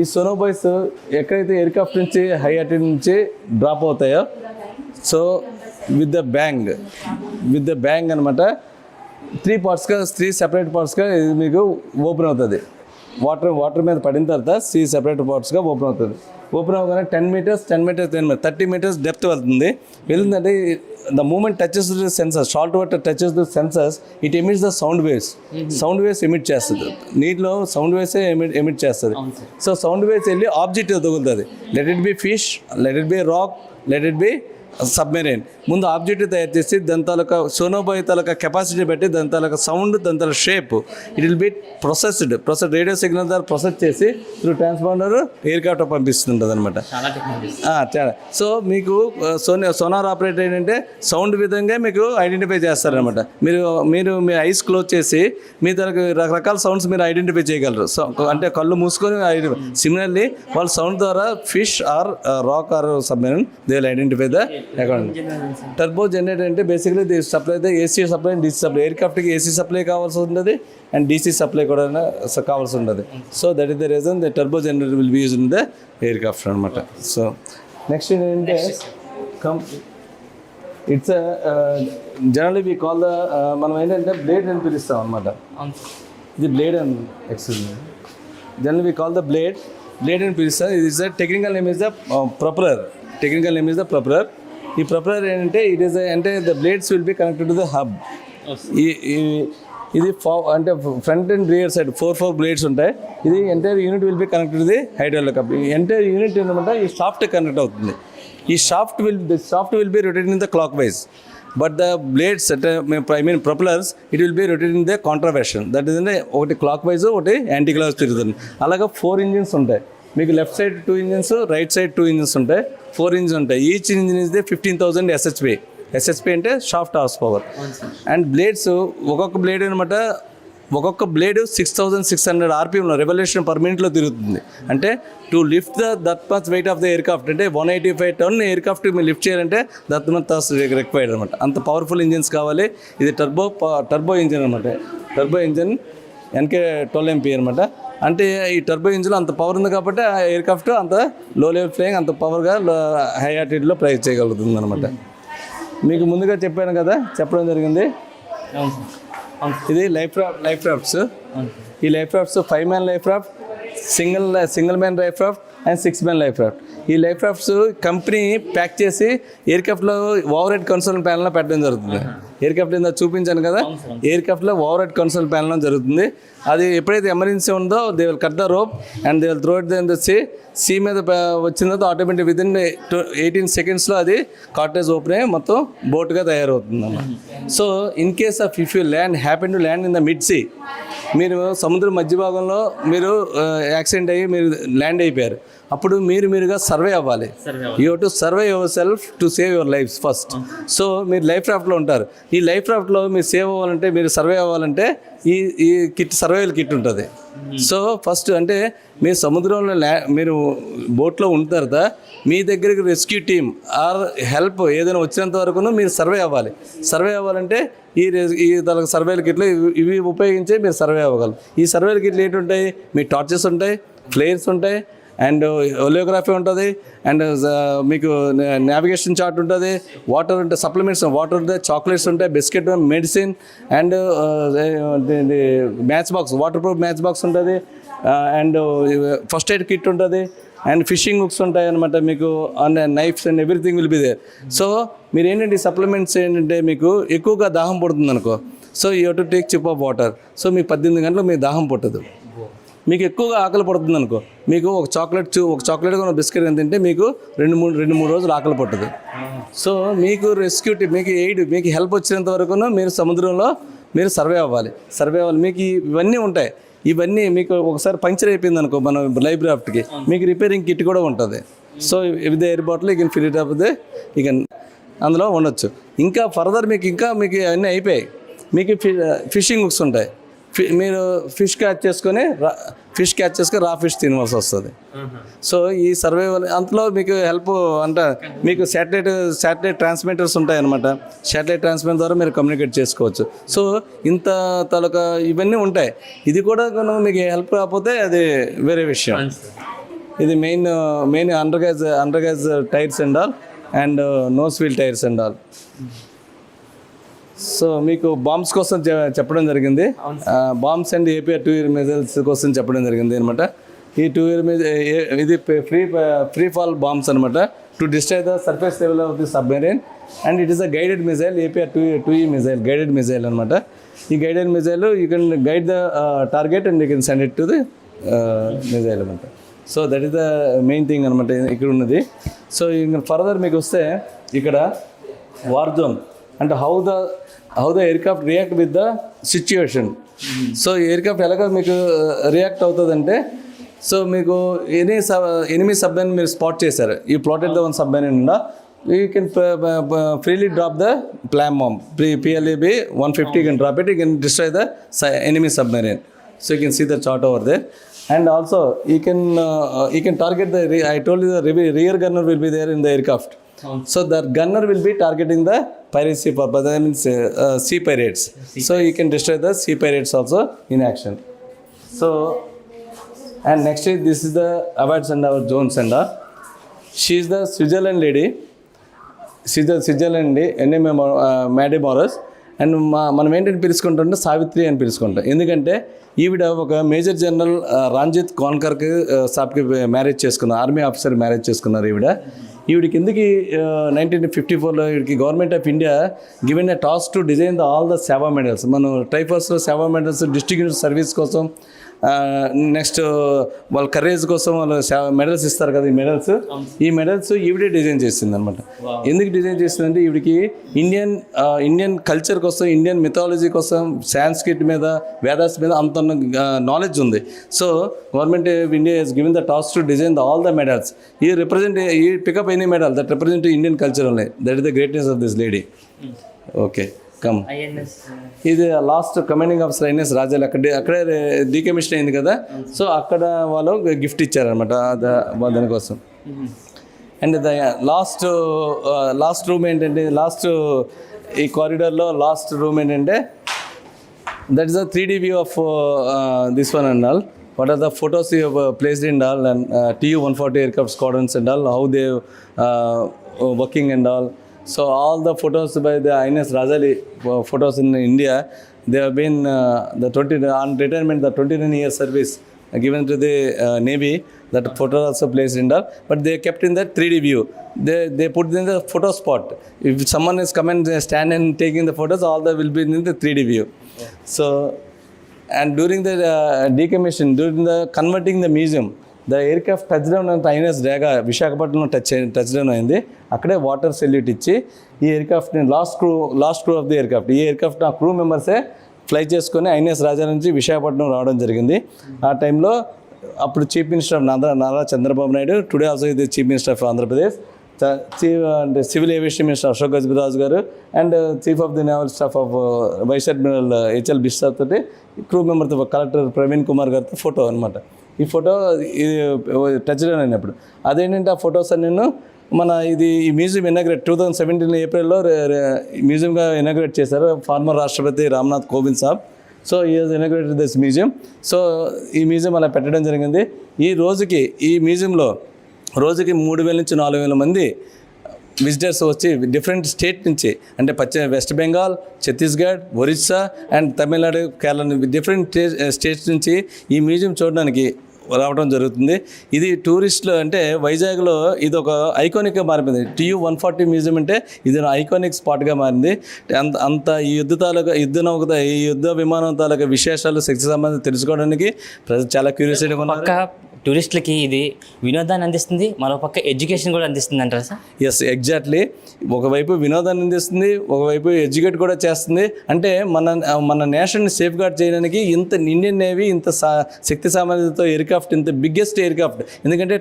ఈ సోనోబాయ్స్ ఎక్కడైతే ఎయిర్క్రాఫ్ట్ నుంచి హై ఆల్టిట్యూడ్ నుంచి డ్రాప్ అవుతాయో సో విత్ ద బ్యాంగ్ అనమాట 3 సెపరేట్ పార్ట్స్గా ఇది మీకు ఓపెన్ అవుతుంది. వాటర్ మీద పడిన తర్వాత 3 సెపరేట్ పార్ట్స్గా ఓపెన్ అవుతుంది. ఓపెన్ అవ్వగానే 10 meters 30 meters డెప్త్ వెళ్తుందంటే the moment touches the sensors, salt water touches the sensors, it emits the sound waves emit చేస్తుంది. నీటిలో సౌండ్ వేవ్స్ emit చేస్తుంది. సో సౌండ్ వేవ్స్ వెళ్ళి ఆబ్జెక్ట్ తగులుతుంది. Let it be fish, let it be rock, let it be submarine ముందు objective తయారు చేసి దాని తాలూకా సోనోబాయ్ తాలూకా capacity బట్టి దాని తాలూకా సౌండ్ దాని తాలూకా shape it will be process radio signal ద్వారా ప్రాసెస్ చేసి త్రూ ట్రాన్స్పాండర్ ఎయిర్ క్రాఫ్ట్ పంపిస్తుంటుంది అనమాట. చాలా. సో మీకు సోనార్ ఆపరేటర్ ఏంటంటే సౌండ్ విధంగా మీకు ఐడెంటిఫై చేస్తారనమాట. మీరు మీ ఐస్ క్లోజ్ చేసి మీ తనకు రకరకాల సౌండ్స్ మీరు ఐడెంటిఫై చేయగలరు. సో అంటే కళ్ళు మూసుకొని సిమిలర్లీ వాళ్ళ సౌండ్ ద్వారా fish or rock or submarine they will identify the account. Turbo generator అంటే basically the supply the AC supply and DC supply. ఎయిర్ క్రాఫ్ట్కి ఏసీ సప్లై కావాల్సి ఉంటుంది అండ్ డీసీ సప్లై కూడా కావాల్సి ఉంటుంది. So that is the reason the turbo generator will be use in the aircraft అనమాట. So next ఏంటంటే it's generally we call the మనం ఏంటంటే బ్లేడ్ అని పిలుస్తాం అనమాట. ఇది బ్లేడ్ అని general we call the blade అని పిలుస్తాం. ఇది is the technical name is the propeller. ఈ ప్రొపలర్ ఏంటంటే ఇట్ ఈస్ అంటే the blades will be connected to the hub. ఇది అంటే front and rear side four blades ఉంటాయి. ఇది entire unit will be connected to the hydraulic hub. ఈ entire unit ఏంటంటే ఈ షాఫ్ట్ కనెక్ట్ అవుతుంది. ఈ shaft will be rotating in the clockwise. But the blades propellers it will be rotating in the contraversion. That is అంటే ఒకటి clockwise ఒకటి anti clock తిరుగుతుంది. అలాగా 4 ఇంజిన్స్ ఉంటాయి మీకు. Left side 2 engines, right side 2 engines ఉంటాయి. 4 engines ఉంటాయి. Each engine is the 15,000 SHP. SHP అంటే shaft horse power. And blades ఒక్కొక్క బ్లేడ్ అనమాట 6,600 RPM రెవల్యూషన్ పర్ మినిట్లో తిరుగుతుంది. అంటే to lift that much weight of the aircraft అంటే 185 ton air craft మీరు లిఫ్ట్ చేయాలంటే దట్ మచ్ రిక్వైర్డ్ అనమాట. అంత పవర్ఫుల్ ఇంజిన్స్ కావాలి. ఇది టర్బో ఇంజిన్ అనమాట. టర్బో ఇంజిన్ NK12 MP అనమాట. అంటే ఈ టర్బో ఇంజిన్ అంత పవర్ ఉంది కాబట్టి ఆ ఎయిర్ క్రాఫ్ట్ అంత లో లెవెల్ ఫ్లైయింగ్ అంత పవర్గా హై ఆల్టిట్యూడ్లో ఫ్లై చేయగలుగుతుంది అనమాట. మీకు ముందుగా చెప్పడం జరిగింది. ఇది లైఫ్ క్రాఫ్ట్స్. ఈ life crafts 5 man life craft, single man life craft and 6 man life craft. ఈ లైఫ్ క్రాఫ్ట్స్ కంపెనీ ప్యాక్ చేసి ఎయిర్ క్రాఫ్ట్లో ఓవర్ హెడ్ కన్సోల్ ప్యానల్లో పెట్టడం జరుగుతుంది. ఎయిర్ క్రాఫ్ట్ ఇందా చూపించాను కదా, ఎయిర్ క్రాఫ్ట్లో ఓవర్ హెడ్ కన్సోల్ ప్యానల్ జరుగుతుంది. అది ఎప్పుడైతే ఎమర్జెన్సీ ఉందో they will cut the rope and they will throw it then the sea మీద వచ్చిన తర్వాత ఆటోమేటిక్ విత్ ఇన్ 18 సెకండ్స్లో అది కార్టేజ్ ఓపెన్ అయ్యి మొత్తం బోట్గా తయారవుతుంది అన్నమాట. So in case of if you happen to land in the mid sea, మీరు సముద్రం మధ్య భాగంలో మీరు యాక్సిడెంట్ అయ్యి మీరు ల్యాండ్ అయిపోయారు. అప్పుడు మీరుగా సర్వే అవ్వాలి. You have to survey your self to save your life first. So మీరు లైఫ్ రాఫ్ట్లో ఉంటారు. ఈ లైఫ్ రాఫ్ట్లో మీరు సేవ్ అవ్వాలంటే, మీరు సర్వే అవ్వాలంటే ఈ కిట్ సర్వైవల్ కిట్ ఉంటుంది. సో ఫస్ట్ అంటే మీరు సముద్రంలో మీరు బోట్లో ఉన్న తర్వాత మీ దగ్గరికి రెస్క్యూ టీమ్ ఆర్ హెల్ప్ ఏదైనా వచ్చినంత వరకు మీరు సర్వే అవ్వాలి. సర్వే అవ్వాలంటే ఈ దానికి సర్వేల కిట్లు ఇవి ఉపయోగించి మీరు సర్వే అవ్వగలరు. ఈ సర్వేల కిట్లు ఏంటుంటాయి, మీ టార్చెస్ ఉంటాయి, ఫ్లేర్స్ ఉంటాయి అండ్ ఒలియోగ్రఫీ ఉంటుంది అండ్ మీకు నావిగేషన్ చార్ట్ ఉంటుంది, వాటర్ ఉంటాయి, సప్లిమెంట్స్ వాటర్ ఉంటాయి, చాక్లెట్స్ ఉంటాయి, biscuit, medicine and match box, waterproof match box ఉంటుంది అండ్ ఫస్ట్ ఎయిడ్ కిట్ ఉంటుంది అండ్ ఫిషింగ్ బుక్స్ ఉంటాయి అనమాట మీకు. And knifes and everything will be there. So మీరు ఏంటంటే ఈ సప్లిమెంట్స్ ఏంటంటే మీకు ఎక్కువగా దాహం పడుతుంది అనుకో, so you have to take chip of water. So మీకు 18 గంటలు మీకు దాహం పట్టదు. మీకు ఎక్కువగా ఆకలి పడుతుంది అనుకో, మీకు ఒక చాక్లెట్ ఒక బిస్కెట్ అని తింటే మీకు 2-3 రోజులు ఆకలి పట్టదు. సో మీకు రెస్క్యూ మీకు హెల్ప్ వచ్చినంత వరకు మీరు సముద్రంలో మీరు సర్వే అవ్వాలి. మీకు ఇవన్నీ ఉంటాయి. ఇవన్నీ మీకు ఒకసారి పంక్చర్ అయిపోయింది అనుకో మన లైఫ్ క్రాఫ్ట్కి, మీకు రిపేరింగ్ కిట్ కూడా ఉంటుంది. So with air bottle you can fill it up you can అందులో ఉండొచ్చు. ఇంకా ఫర్దర్ మీకు అన్నీ అయిపోయాయి. మీకు ఫిషింగ్ బుక్స్ ఉంటాయి. మీరు ఫిష్ క్యాచ్ చేసుకొని రా ఫిష్ తినవలసి వస్తుంది. సో ఈ సర్వైవల్ అంతలో మీకు హెల్ప్ అంటే మీకు శాటిలైట్ ట్రాన్స్మిటర్స్ ఉంటాయన్నమాట. శాటిలైట్ ట్రాన్స్మిటర్ ద్వారా మీరు కమ్యూనికేట్ చేసుకోవచ్చు. సో ఇంత తాలూకా ఇవన్నీ ఉంటాయి. ఇది కూడా మీకు హెల్ప్ కాకపోతే అది వేరే విషయం. ఇది main under gas tyres and all and nose wheel tyres and all. So మీకు బాంబ్స్ కోసం చెప్పడం జరిగింది. Bombs and APR 2-year missiles కోసం చెప్పడం జరిగింది అనమాట. ఈ 2-year ఇది ఫ్రీ ఫాల్ బాంబ్స్ అనమాట to destroy the surface level of the submarine and it is a guided missile. APR 2E missile guided missile అనమాట. ఈ guided missile you can guide the target and you can send it to the missile అనమాట. So that is the main thing అనమాట ఇక్కడ ఉన్నది. సో ఇంకా further మీకు వస్తే ఇక్కడ వార్ జోన్ అంటే how the aircraft react with the situation. So aircraft ఎలాగ మీకు రియాక్ట్ అవుతుందంటే, సో మీకు ఎనిమీ సబ్మెరైన్ మీరు స్పాట్ చేశారు, ఈ ప్లాటెడ్ ద వన్ సబ్మెరైన్ ఉందా, you can freely drop the plan bomb, PLAB 150, you can drop it, you can destroy the enemy submarine. So you can see the chart over there. And also you can target I told you the rear gunner will be there in the aircraft. So the gunner will be targeting the piracy purpose, that means sea pirates. So you can destroy the sea pirates also in action. So and next is this is the awards and our zones and she is the Switzerland lady. Switzerland ఎన్ఎంఏ Maday Maros. And మనం ఏంటంటే పిలుచుకుంటుంటే సావిత్రి అని పిలుచుకుంటాం, ఎందుకంటే ఈవిడ ఒక major general Ranjit కాన్కర్కి సాబ్కి మ్యారేజ్ చేసుకున్నారు, ఆర్మీ ఆఫీసర్ మ్యారేజ్ చేసుకున్నారు ఈవిడికి. ఎందుకు 1954లో ఈవిడికి government of India given a task to design all the Seva medals. మనం ట్రైఫర్స్లో సేవా మెడల్స్ డిస్ట్రిక్ట్ సర్వీస్ కోసం, నెక్స్ట్ వాళ్ళ కరేజ్ కోసం వాళ్ళు మెడల్స్ ఇస్తారు కదా, ఈ మెడల్స్ ఈవిడే డిజైన్ చేసింది అనమాట. ఎందుకు డిజైన్ చేసిందంటే ఈవిడికి ఇండియన్ కల్చర్ కోసం, ఇండియన్ మిథాలజీ కోసం, సాంస్క్రిట్ మీద, వేదాస్ మీద అంత నాలెడ్జ్ ఉంది. So government of India has given the task to design all the medals. ఈ pick up any medal that represent Indian culture only. That is the greatness of this lady. Okay, come. ఇది last commanding officer INS Rajali, అక్కడే decommission అయింది కదా, so అక్కడ వాళ్ళు gift ఇచ్చారనమాట దానికోసం. And last room ఏంటంటే, ఈ కారిడార్లో లాస్ట్ రూమ్ ఏంటంటే, that is the 3D view of this one and all. What are the photos you have placed in all, and Tu-140 aircraft squadrons and all, how they working and all. So all the photos by the INS Rajali photos in India, they have been on retirement, the 29-year service given to the Navy. That photo also placed in all, but they kept in that 3D view. They put in the photo spot. If someone is come and stand and taking the photos, all that will be in the 3D view. So and during the decommission, during the converting the museum, the aircraft touchdown at INS Daga విశాఖపట్నంలో touchdown అయింది. అక్కడే water salute ఇచ్చి ఈ ఎయిర్క్రాఫ్ట్ని last crew of the aircraft, ఈ aircraft ఆ crew మెంబర్సే fly చేసుకొని INS రాజా నుంచి విశాఖపట్నం రావడం జరిగింది. ఆ టైంలో అప్పుడు chief minister of Nara Chandrababu Naidu, today also ఇది chief minister of Andhra Pradesh, civil aviation minister Ashok Gajapathiraju గారు, and chief of the naval staff of vice admiral HL Biswas తోటి క్రూ మెంబర్తో కలెక్టర్ ప్రవీణ్ కుమార్ గారితో ఫోటో అనమాట. ఈ ఫోటో ఇది టచ్ డౌన్ అయినప్పుడు అదేంటంటే ఆ ఫొటోస్ అన్ని ఈ మ్యూజియం ఇనాగ్రేట్ 2017 ఏప్రిల్లో మ్యూజియంగా ఇనాగ్రేట్ చేశారు ఫార్మర్ రాష్ట్రపతి రామ్నాథ్ కోవింద్ సాబ్. సో ఈ has inaugurated this museum. So ఈ మ్యూజియం అలా పెట్టడం జరిగింది. ఈ మ్యూజియంలో రోజుకి 3,000 నుంచి 4,000 మంది విజిటర్స్ వచ్చి డిఫరెంట్ స్టేట్ నుంచి, అంటే west Bengal, Chhattisgarh, Orissa and Tamil Nadu, Kerala, different states నుంచి ఈ మ్యూజియం చూడడానికి రావడం జరుగుతుంది. ఇది టూరిస్టులు అంటే వైజాగ్లో ఇది ఒక ఐకానిక్గా మారిపోయింది. Tu-140 మ్యూజియం అంటే ఇది ఐకానిక్ స్పాట్గా మారింది. అంత ఈ యుద్ధ విమానం తాలూకా విశేషాలు, శక్తి సంబంధం తెలుసుకోవడానికి ప్రజలు చాలా క్యూరియాసిటీగా ఉన్నారు. టూరిస్టులకి ఇది వినోదాన్ని అందిస్తుంది, మరో పక్క ఎడ్యుకేషన్ కూడా అందిస్తుంది అంటారా సార్? Yes, exactly. ఒకవైపు వినోదాన్ని అందిస్తుంది, ఒకవైపు ఎడ్యుకేట్ కూడా చేస్తుంది. అంటే మన నేషన్ని సేఫ్ గార్డ్ చేయడానికి ఇండియన్ నేవీ ఇంత శక్తి సామర్థ్యంతో ఎయిర్క్రాఫ్ట్, ఇంత బిగ్గెస్ట్ ఎయిర్క్రాఫ్ట్. ఎందుకంటే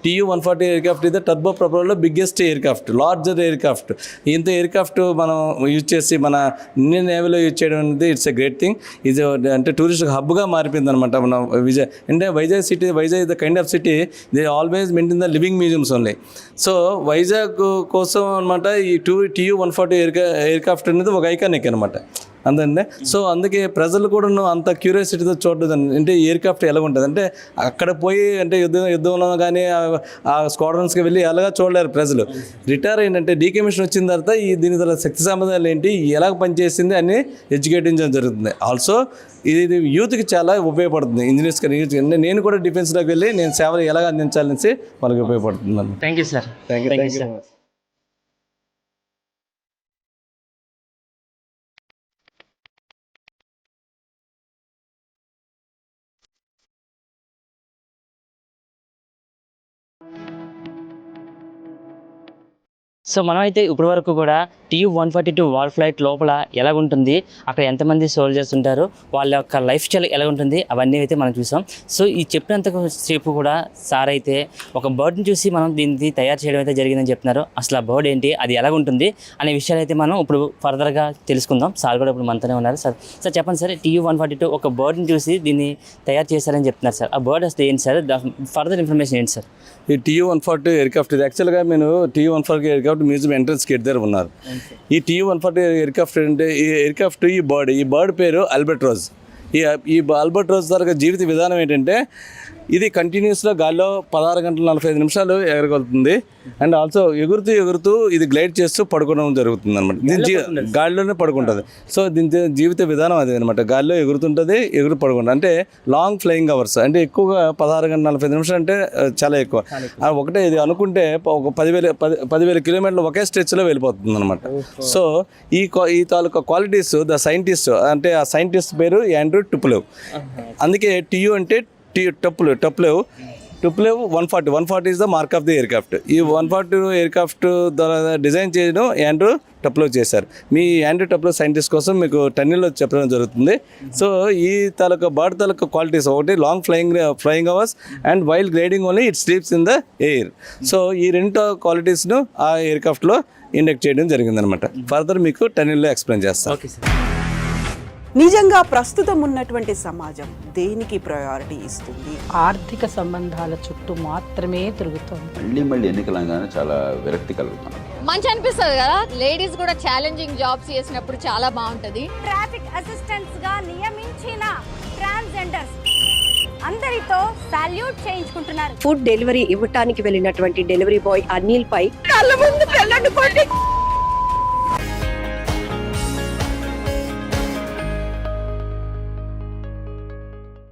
Tu-140 ఎయిర్క్రాఫ్ట్ ఇది టర్బో ప్రొపల్లర్లో బిగ్గెస్ట్ ఎయిర్క్రాఫ్ట్, లార్జర్ ఎయిర్క్రాఫ్ట్. ఇంత ఎయిర్క్రాఫ్ట్ మనం యూజ్ చేసి మన ఇండియన్ నేవీలో యూజ్ చేయడం అనేది ఇట్స్ ఎ గ్రేట్ థింగ్. ఇది అంటే టూరిస్ట్ హబ్గా మారిపోయింది అనమాట మన Vizag the kind of city they always maintain the living museums only. So Vizag కోసం అనమాట ఈ Tu-140 ఎయిర్క్రాఫ్ట్ అనేది ఒక ఐకానిక్ అనమాట అంతే. సో అందుకే ప్రజలు కూడా అంత క్యూరియాసిటీతో చూడదు అంటే ఎయిర్క్రాఫ్ట్ ఎలా ఉంటుంది అంటే అక్కడ పోయి అంటే యుద్ధంలో కానీ ఆ స్క్వాడ్రన్స్కి వెళ్ళి ఎలాగా చూడలేరు ప్రజలు. రిటైర్ ఏంటంటే డీకమిషన్ వచ్చిన తర్వాత దీని తర్వాత శక్తి సంబంధాలు ఏంటి, ఎలా పనిచేసింది అని ఎడ్యుకేటింగ్ జరుగుతుంది. ఆల్సో ఇది యూత్కి చాలా ఉపయోగపడుతుంది. ఇంజనీర్స్ కానీ నేను కూడా డిఫెన్స్లోకి వెళ్ళి నేను సేవలు ఎలాగ అందించాలనేసి వాళ్ళకి ఉపయోగపడుతుంది. Thank you sir. Thank you. So మనమైతే ఇప్పటి వరకు కూడా TU-142 వార్ ఫ్లైట్ లోపల ఎలా ఉంటుంది, అక్కడ ఎంతమంది సోల్జర్స్ ఉంటారు, వాళ్ళ యొక్క లైఫ్ స్టైల్ ఎలా ఉంటుంది, అవన్నీ అయితే మనం చూసాం. సో ఈ చెప్పినంత సేపు కూడా సార్ అయితే ఒక బర్డ్ని చూసి మనం దీన్ని తయారు చేయడం అయితే జరిగిందని చెప్తున్నారు. అసలు ఆ బర్డ్ ఏంటి, అది ఎలా ఉంటుంది అనే విషయాలు అయితే మనం ఇప్పుడు ఫర్దర్గా తెలుసుకుందాం. సార్ కూడా ఇప్పుడు మనతోనే ఉన్నారు. సార్ చెప్పండి సార్, TU-142 ఒక బర్డ్ని చూసి దీన్ని తయారు చేశారని చెప్తున్నారు సార్. ఆ బర్డ్ అసలు ఏంటి సార్, ఫర్దర్ ఇన్ఫర్మేషన్ ఏంటి సార్? ఈ TU-142 ఎయిర్క్రాఫ్ట్ ఇది యాక్చువల్గా నేను TU-142 aircraft museum entrance gate దగ్గర ఉన్నారు. ఈ TU-142 ఎయిర్క్రాఫ్ట్ అంటే ఈ ఎయిర్క్రాఫ్ట్ ఈ బర్డ్ పేరు అల్బర్ట్రోజ్. ఈ అల్బర్ట్రోజ్ ద్వారా జీవిత విధానం ఏంటంటే ఇది కంటిన్యూస్గా గాల్లో 16 గంటల 45 నిమిషాలు ఎగరగలుగుతుంది. అండ్ ఆల్సో ఎగురుతూ ఇది గ్లైడ్ చేస్తూ పడుకోవడం జరుగుతుంది అనమాట. దీని గాలిలోనే పడుకుంటుంది. సో దీని జీవిత విధానం అదే అనమాట. గాల్లో ఎగురుతుంటుంది, పడుకుంటుంది. అంటే లాంగ్ ఫ్లయింగ్ అవర్స్, అంటే ఎక్కువగా 16 గంటల 45 నిమిషాలు అంటే చాలా ఎక్కువ. ఒకటే ఇది అనుకుంటే ఒక 10,000 కిలోమీటర్లు ఒకే స్ట్రెచ్లో వెళ్ళిపోతుంది అనమాట. సో ఈ తాలూకా క్వాలిటీస్ ద సైంటిస్ట్, అంటే ఆ సైంటిస్ట్ పేరు యాండ్రూ టుప్లెవ్. అందుకే TU అంటే టప్లెవ్ 140 is the mark of the aircraft. ఈ 140 ఎయిర్క్రాఫ్ట్ ద్వారా డిజైన్ చేయడం యాండ్రూ టప్లెవ్ చేశారు. మీ యాండ్రూ టప్లెవ్ సైంటిస్ట్ కోసం మీకు టన్నెల్లో చెప్పడం జరుగుతుంది. సో ఈ బర్డ్ తాలూకా క్వాలిటీస్ ఒకటి long flying hours and while gliding only it sleeps in the air. So ఈ రెండు క్వాలిటీస్ను ఆ ఎయిర్క్రాఫ్ట్లో ఇండెక్ట్ చేయడం జరిగిందనమాట. ఫర్దర్ మీకు టన్నెల్లో ఎక్స్ప్లెయిన్ చేస్తాను. Okay sir. నిజంగా ప్రస్తుతం ఉన్నటువంటి సమాజం దేనికి ప్రయారిటీ ఇస్తుంది? ఆర్థిక సంబంధాల చుట్టూ మాత్రమే తిరుగుతోంది. మళ్ళీ ఎన్నికలంగానే చాలా విరక్తి కలుగుతున్నాం. మంచి అనిపిస్తుంది కదా, లేడీస్ కూడా ఛాలెంజింగ్ జాబ్స్ చేసినప్పుడు చాలా బాగుంటది. ట్రాఫిక్ అసిస్టెంట్స్ గా నియమించిన ట్రాన్స్జెండర్స్ అందరితో సాల్యూట్ చేయించుకుంటున్నారు. ఫుడ్ డెలివరీ ఇవ్వటానికి వెళ్ళినటువంటి డెలివరీ బాయ్ అనిల్ పై కళ్ళ ముందు పెళ్ళండి